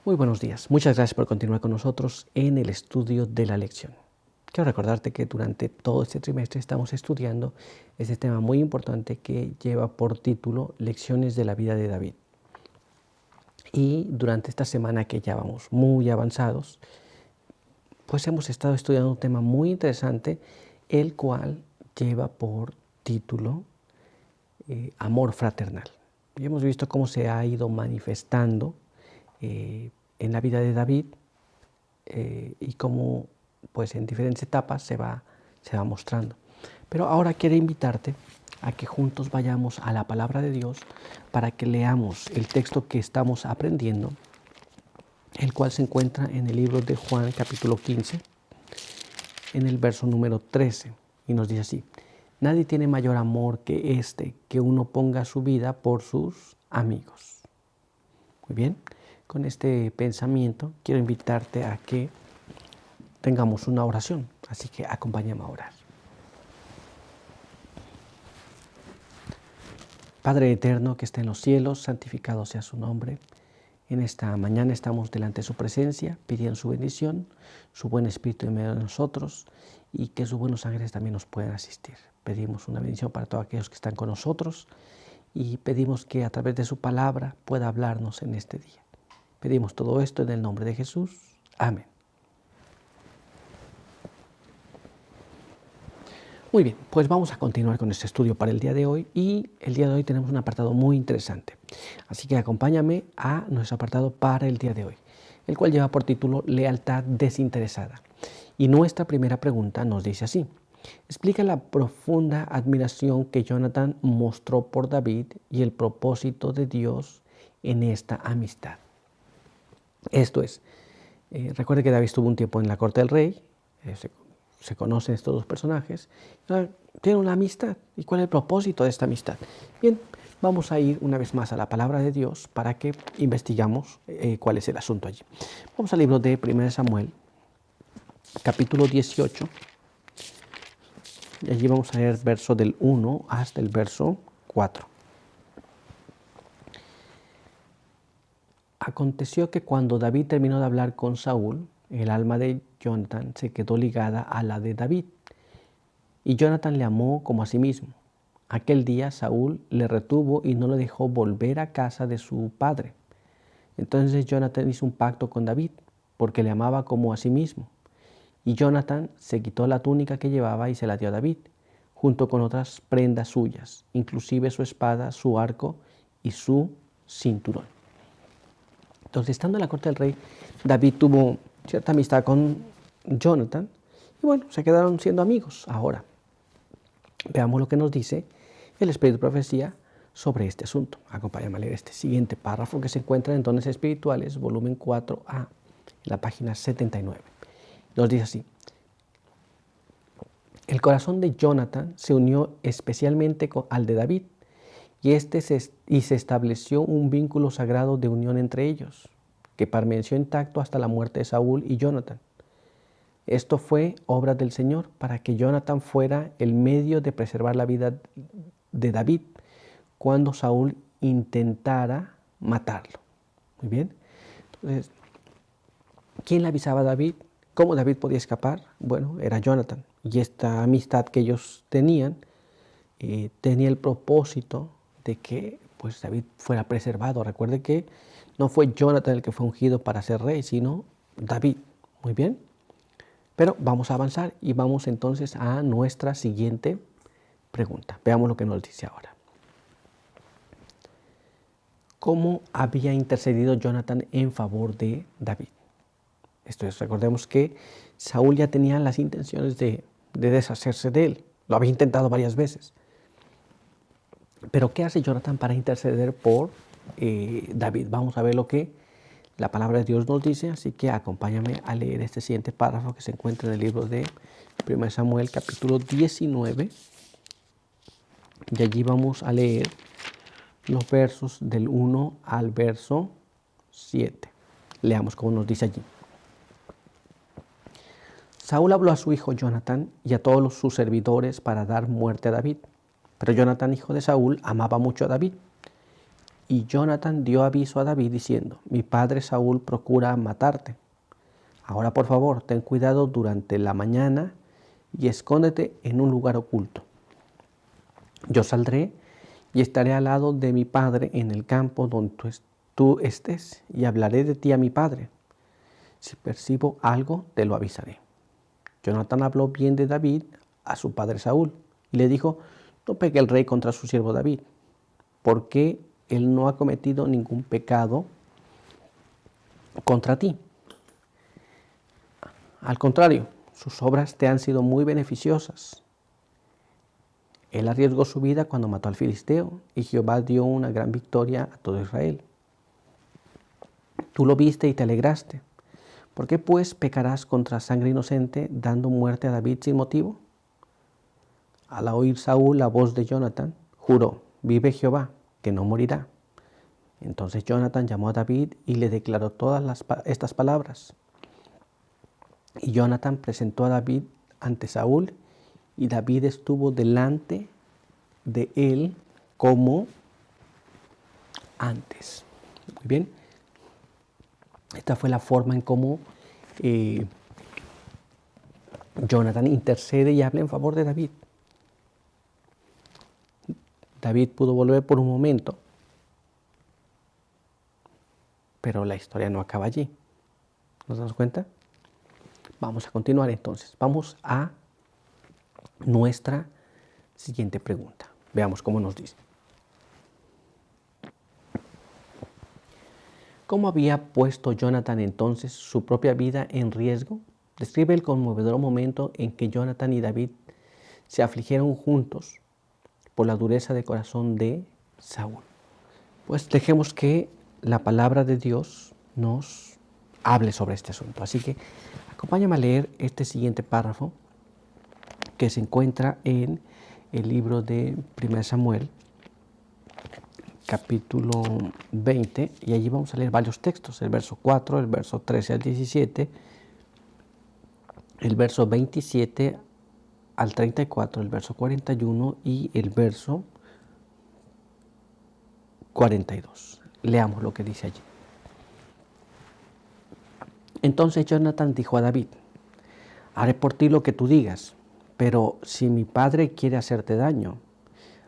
Muy buenos días. Muchas gracias por continuar con nosotros en el estudio de la lección. Quiero recordarte que durante todo este trimestre estamos estudiando este tema muy importante que lleva por título Lecciones de la vida de David. Y durante esta semana que ya vamos muy avanzados, pues hemos estado estudiando un tema muy interesante, el cual lleva por título Amor fraternal. Y hemos visto cómo se ha ido manifestando en la vida de David y cómo pues en diferentes etapas se va mostrando. Pero ahora quiero invitarte a que juntos vayamos a la palabra de Dios para que leamos el texto que estamos aprendiendo, el cual se encuentra en el libro de Juan capítulo 15, en el verso número 13, y nos dice así: nadie tiene mayor amor que este, que uno ponga su vida por sus amigos. Muy bien, con este pensamiento quiero invitarte a que tengamos una oración, así que acompáñame a orar. Padre eterno que está en los cielos, santificado sea su nombre. En esta mañana estamos delante de su presencia, pidiendo su bendición, su buen espíritu en medio de nosotros y que sus buenos ángeles también nos puedan asistir. Pedimos una bendición para todos aquellos que están con nosotros y pedimos que a través de su palabra pueda hablarnos en este día. Pedimos todo esto en el nombre de Jesús. Amén. Muy bien, pues vamos a continuar con este estudio para el día de hoy y el día de hoy tenemos un apartado muy interesante. Así que acompáñame a nuestro apartado para el día de hoy, el cual lleva por título Lealtad desinteresada. Y nuestra primera pregunta nos dice así: explica la profunda admiración que Jonathan mostró por David y el propósito de Dios en esta amistad. Esto es, recuerde que David estuvo un tiempo en la corte del rey, se conocen estos dos personajes, tienen una amistad. ¿Y cuál es el propósito de esta amistad? Bien, vamos a ir una vez más a la palabra de Dios para que investigamos cuál es el asunto allí. Vamos al libro de 1 Samuel, capítulo 18, y allí vamos a leer el verso del 1 hasta el verso 4. Aconteció que cuando David terminó de hablar con Saúl, el alma de Jonathan se quedó ligada a la de David, y Jonathan le amó como a sí mismo. Aquel día Saúl le retuvo y no le dejó volver a casa de su padre. Entonces Jonathan hizo un pacto con David, porque le amaba como a sí mismo. Y Jonathan se quitó la túnica que llevaba y se la dio a David, junto con otras prendas suyas, inclusive su espada, su arco y su cinturón. Entonces, estando en la corte del rey, David tuvo cierta amistad con Jonathan y bueno, se quedaron siendo amigos. Ahora, veamos lo que nos dice el Espíritu de Profecía sobre este asunto. Acompáñame a leer este siguiente párrafo que se encuentra en Dones Espirituales, volumen 4A, en la página 79. Nos dice así: el corazón de Jonathan se unió especialmente al de David, y se estableció un vínculo sagrado de unión entre ellos, que permaneció intacto hasta la muerte de Saúl y Jonathan. Esto fue obra del Señor para que Jonathan fuera el medio de preservar la vida de David cuando Saúl intentara matarlo. Muy bien. Entonces, ¿quién le avisaba a David? ¿Cómo David podía escapar? Bueno, era Jonathan. Y esta amistad que ellos tenían tenía el propósito de que pues, David fuera preservado. Recuerde que no fue Jonathan el que fue ungido para ser rey, sino David. Muy bien. Pero vamos a avanzar y vamos entonces a nuestra siguiente pregunta. Veamos lo que nos dice ahora. ¿Cómo había intercedido Jonathan en favor de David? Esto es, recordemos que Saúl ya tenía las intenciones de deshacerse de él. Lo había intentado varias veces. Pero ¿qué hace Jonathan para interceder por David? Vamos a ver lo que la palabra de Dios nos dice, así que acompáñame a leer este siguiente párrafo que se encuentra en el libro de 1 Samuel capítulo 19. Y allí vamos a leer los versos del 1 al verso 7. Leamos cómo nos dice allí. Saúl habló a su hijo Jonathan y a todos sus servidores para dar muerte a David. Pero Jonathan, hijo de Saúl, amaba mucho a David Y Jonathan dio aviso a David diciendo: mi padre Saúl procura matarte. Ahora por favor, ten cuidado durante la mañana y escóndete en un lugar oculto. Yo saldré y estaré al lado de mi padre en el campo donde tú estés, y hablaré de ti a mi padre. Si percibo algo, te lo avisaré. Jonathan habló bien de David a su padre Saúl y le dijo: no pegue el rey contra su siervo David, porque él no ha cometido ningún pecado contra ti. Al contrario, sus obras te han sido muy beneficiosas. Él arriesgó su vida cuando mató al filisteo, y Jehová dio una gran victoria a todo Israel. Tú lo viste y te alegraste. ¿Por qué pues pecarás contra sangre inocente, dando muerte a David sin motivo? Al oír Saúl la voz de Jonathan, juró: vive Jehová, que no morirá. Entonces Jonathan llamó a David y le declaró todas estas palabras. Y Jonathan presentó a David ante Saúl, y David estuvo delante de él como antes. Muy bien. Esta fue la forma en cómo Jonathan intercede y habla en favor de David. David pudo volver por un momento, pero la historia no acaba allí. ¿Nos damos cuenta? Vamos a continuar entonces. Vamos a nuestra siguiente pregunta. Veamos cómo nos dice. ¿Cómo había puesto Jonathan entonces su propia vida en riesgo? Describe el conmovedor momento en que Jonathan y David se afligieron juntos por la dureza de corazón de Saúl. Pues dejemos que la palabra de Dios nos hable sobre este asunto. Así que acompáñame a leer este siguiente párrafo que se encuentra en el libro de 1 Samuel, capítulo 20, y allí vamos a leer varios textos: el verso 4, el verso 13 al 17, el verso 27 al 34, el verso 41 y el verso 42. Leamos lo que dice allí. Entonces Jonathan dijo a David: haré por ti lo que tú digas, pero si mi padre quiere hacerte daño,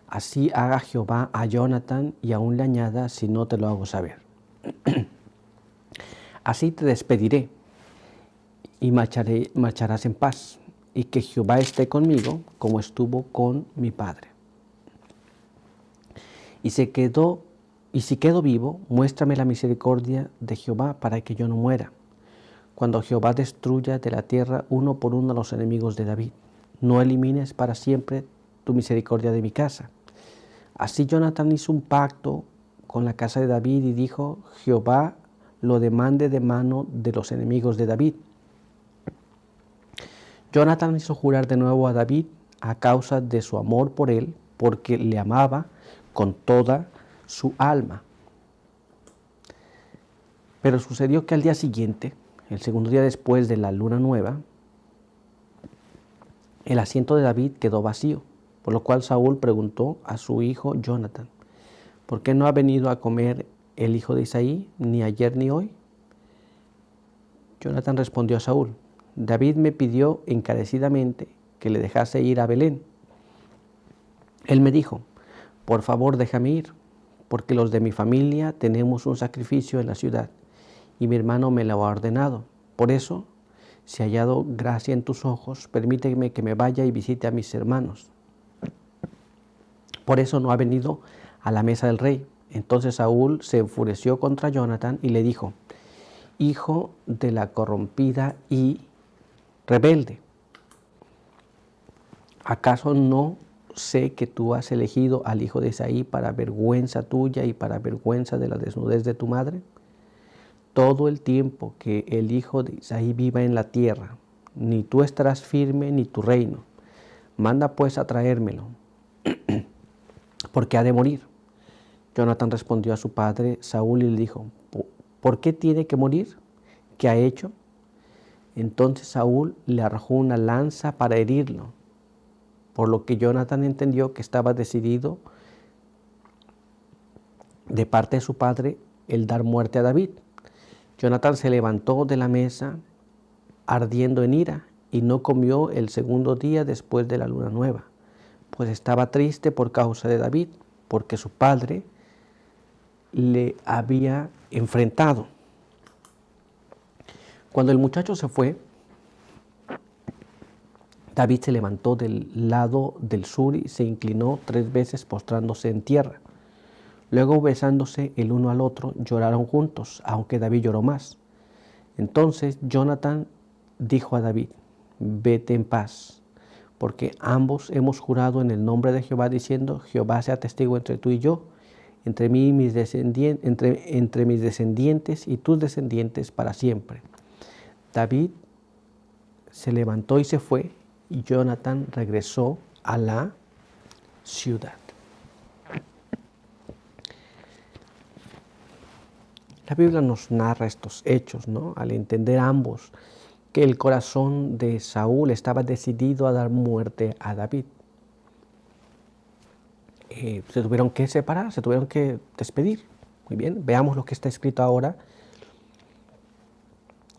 así haga Jehová a Jonathan, y aún le añada si no te lo hago saber. Así te despediré y marcharás en paz, y que Jehová esté conmigo como estuvo con mi padre. Y si quedo vivo, muéstrame la misericordia de Jehová para que yo no muera, cuando Jehová destruya de la tierra uno por uno a los enemigos de David. No elimines para siempre tu misericordia de mi casa. Así Jonathan hizo un pacto con la casa de David y dijo: Jehová lo demande de mano de los enemigos de David. Jonathan hizo jurar de nuevo a David a causa de su amor por él, porque le amaba con toda su alma. Pero sucedió que al día siguiente, el segundo día después de la luna nueva, el asiento de David quedó vacío, por lo cual Saúl preguntó a su hijo Jonathan: ¿por qué no ha venido a comer el hijo de Isaí, ni ayer ni hoy? Jonathan respondió a Saúl: David me pidió encarecidamente que le dejase ir a Belén. Él me dijo: por favor, déjame ir, porque los de mi familia tenemos un sacrificio en la ciudad, y mi hermano me lo ha ordenado. Por eso, si he hallado gracia en tus ojos, permíteme que me vaya y visite a mis hermanos. Por eso no ha venido a la mesa del rey. Entonces Saúl se enfureció contra Jonathan y le dijo: hijo de la corrompida y rebelde, ¿acaso no sé que tú has elegido al hijo de Isaí para vergüenza tuya y para vergüenza de la desnudez de tu madre? Todo el tiempo que el hijo de Isaí viva en la tierra, ni tú estarás firme ni tu reino. Manda pues a traérmelo, porque ha de morir. Jonathan respondió a su padre Saúl y le dijo: ¿por qué tiene que morir? ¿Qué ha hecho? Entonces Saúl le arrojó una lanza para herirlo, por lo que Jonathan entendió que estaba decidido de parte de su padre el dar muerte a David. Jonatán se levantó de la mesa ardiendo en ira y no comió el segundo día después de la luna nueva, pues estaba triste por causa de David, porque su padre le había enfrentado. Cuando el muchacho se fue, David se levantó del lado del sur y se inclinó 3 veces postrándose en tierra. Luego, besándose el uno al otro, lloraron juntos, aunque David lloró más. Entonces Jonatán dijo a David: vete en paz, porque ambos hemos jurado en el nombre de Jehová, diciendo: Jehová sea testigo entre tú y yo, entre mí y mis descendientes, entre mis descendientes y tus descendientes para siempre. David se levantó y se fue, y Jonatán regresó a la ciudad. La Biblia nos narra estos hechos, ¿no? Al entender ambos que el corazón de Saúl estaba decidido a dar muerte a David. Se tuvieron que separar, se tuvieron que despedir. Muy bien, veamos lo que está escrito ahora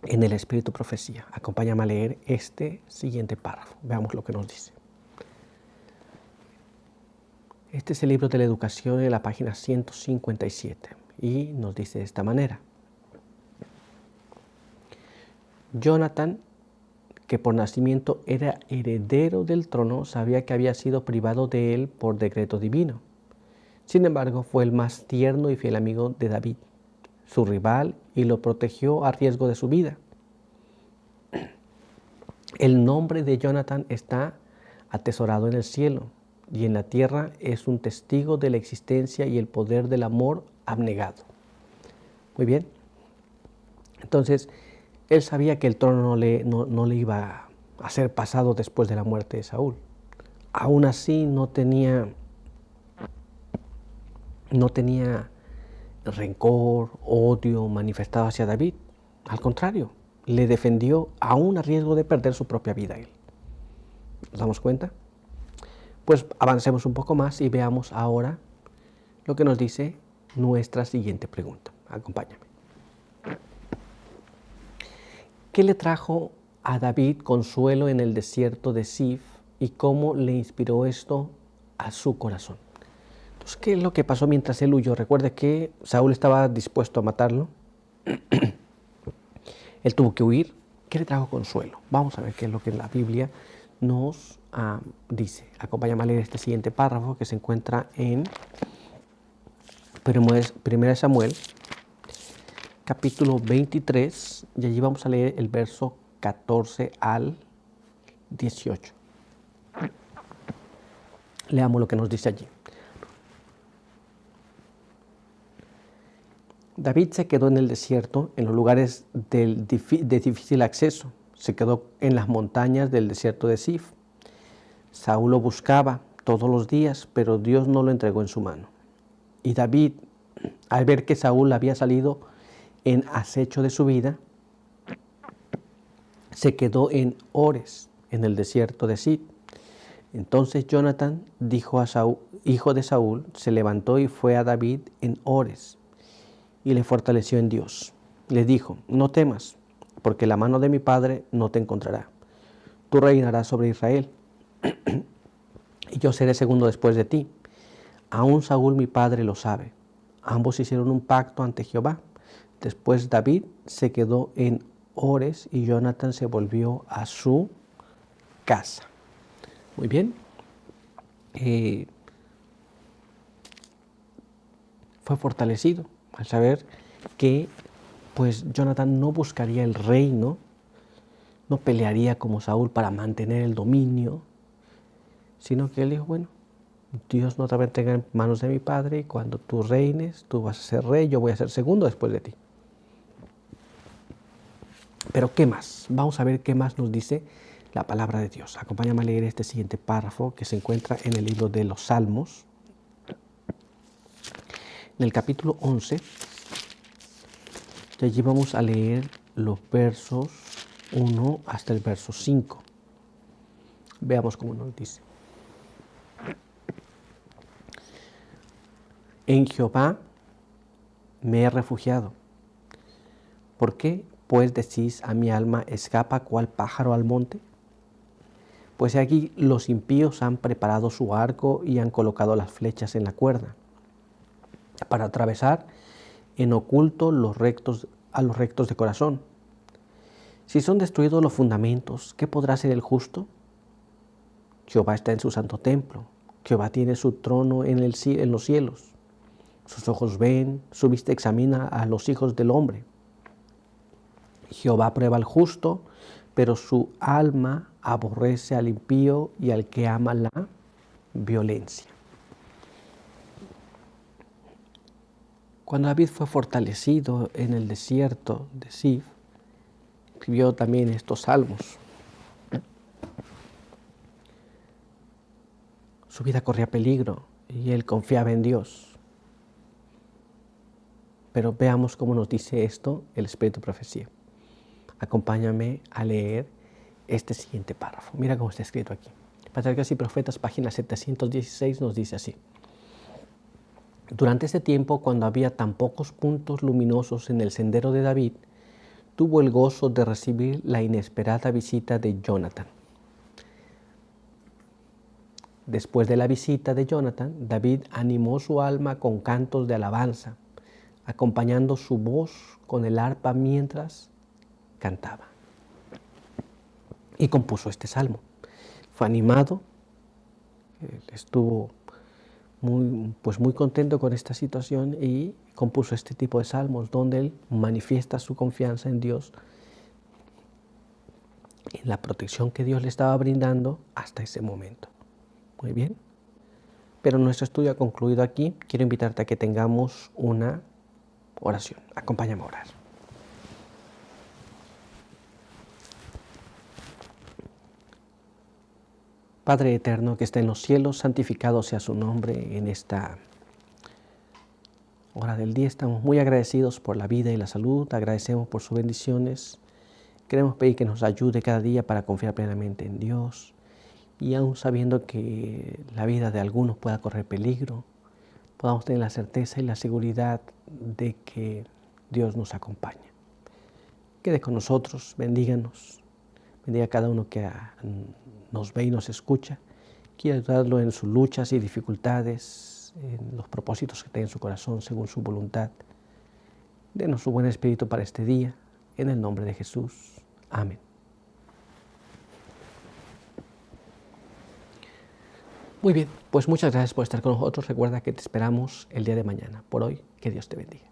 en el Espíritu Profecía. Acompáñame a leer este siguiente párrafo. Veamos lo que nos dice. Este es el libro de la educación en la página 157 y nos dice de esta manera. Jonatán, que por nacimiento era heredero del trono, sabía que había sido privado de él por decreto divino. Sin embargo, fue el más tierno y fiel amigo de David, su rival, y lo protegió a riesgo de su vida. El nombre de Jonatán está atesorado en el cielo, y en la tierra es un testigo de la existencia y el poder del amor abnegado. Muy bien. Entonces, él sabía que el trono no le iba a ser pasado después de la muerte de Saúl. Aún así, no tenía rencor, odio manifestado hacia David. Al contrario, le defendió aún a riesgo de perder su propia vida a él. ¿Nos damos cuenta? Pues avancemos un poco más y veamos ahora lo que nos dice nuestra siguiente pregunta. Acompáñame. ¿Qué le trajo a David consuelo en el desierto de Zif y cómo le inspiró esto a su corazón? Entonces, ¿qué es lo que pasó mientras él huyó? Recuerde que Saúl estaba dispuesto a matarlo. Él tuvo que huir. ¿Qué le trajo consuelo? Vamos a ver qué es lo que la Biblia nos dice. Acompáñame a leer este siguiente párrafo que se encuentra en 1 Samuel, capítulo 23, y allí vamos a leer el verso 14 al 18. Leamos lo que nos dice allí. David se quedó en el desierto, en los lugares de difícil acceso. Se quedó en las montañas del desierto de Zif. Saúl lo buscaba todos los días, pero Dios no lo entregó en su mano. Y David, al ver que Saúl había salido en acecho de su vida, se quedó en Ores, en el desierto de Zif. Entonces Jonatán, hijo de Saúl, se levantó y fue a David en Ores y le fortaleció en Dios. Le dijo: no temas, porque la mano de mi padre no te encontrará. Tú reinarás sobre Israel, y yo seré segundo después de ti. Aún Saúl mi padre lo sabe. Ambos hicieron un pacto ante Jehová. Después David se quedó en Ores y Jonatán se volvió a su casa. Muy bien. Fue fortalecido al saber que pues Jonatán no buscaría el reino, no pelearía como Saúl para mantener el dominio, sino que él dijo: bueno, Dios no te va a entregar en manos de mi padre, y cuando tú reines, tú vas a ser rey, yo voy a ser segundo después de ti. Pero ¿qué más? Vamos a ver qué más nos dice la palabra de Dios. Acompáñame a leer este siguiente párrafo que se encuentra en el libro de los Salmos, en el capítulo 11. Y allí vamos a leer los versos 1 hasta el verso 5. Veamos cómo nos dice. En Jehová me he refugiado. ¿Por qué, pues, decís a mi alma, escapa cual pájaro al monte? Pues aquí los impíos han preparado su arco y han colocado las flechas en la cuerda, para atravesar en oculto a los rectos de corazón. Si son destruidos los fundamentos, ¿qué podrá hacer el justo? Jehová está en su santo templo. Jehová tiene su trono en los cielos. Sus ojos ven, su vista examina a los hijos del hombre. Jehová prueba al justo, pero su alma aborrece al impío y al que ama la violencia. Cuando David fue fortalecido en el desierto de Zif, escribió también estos salmos. Su vida corría peligro y él confiaba en Dios. Pero veamos cómo nos dice esto el Espíritu de Profecía. Acompáñame a leer este siguiente párrafo. Mira cómo está escrito aquí. Patriarcas y Profetas, página 716, nos dice así. Durante este tiempo, cuando había tan pocos puntos luminosos en el sendero de David, tuvo el gozo de recibir la inesperada visita de Jonathan. Después de la visita de Jonathan, David animó su alma con cantos de alabanza, acompañando su voz con el arpa mientras cantaba. Y compuso este salmo. Fue animado, estuvo muy contento con esta situación y compuso este tipo de salmos donde él manifiesta su confianza en Dios, en la protección que Dios le estaba brindando hasta ese momento. Muy bien. Pero nuestro estudio ha concluido aquí. Quiero invitarte a que tengamos una oración. Acompáñame a orar. Padre eterno que está en los cielos, santificado sea su nombre. En esta hora del día estamos muy agradecidos por la vida y la salud, agradecemos por sus bendiciones. Queremos pedir que nos ayude cada día para confiar plenamente en Dios y aún sabiendo que la vida de algunos pueda correr peligro, podamos tener la certeza y la seguridad de que Dios nos acompaña. Quede con nosotros, bendíganos, bendiga a cada uno que nos ve y nos escucha. Quiero ayudarlo en sus luchas y dificultades, en los propósitos que tenga en su corazón según su voluntad. Denos su buen espíritu para este día, en el nombre de Jesús. Amén. Muy bien, pues muchas gracias por estar con nosotros. Recuerda que te esperamos el día de mañana. Por hoy, que Dios te bendiga.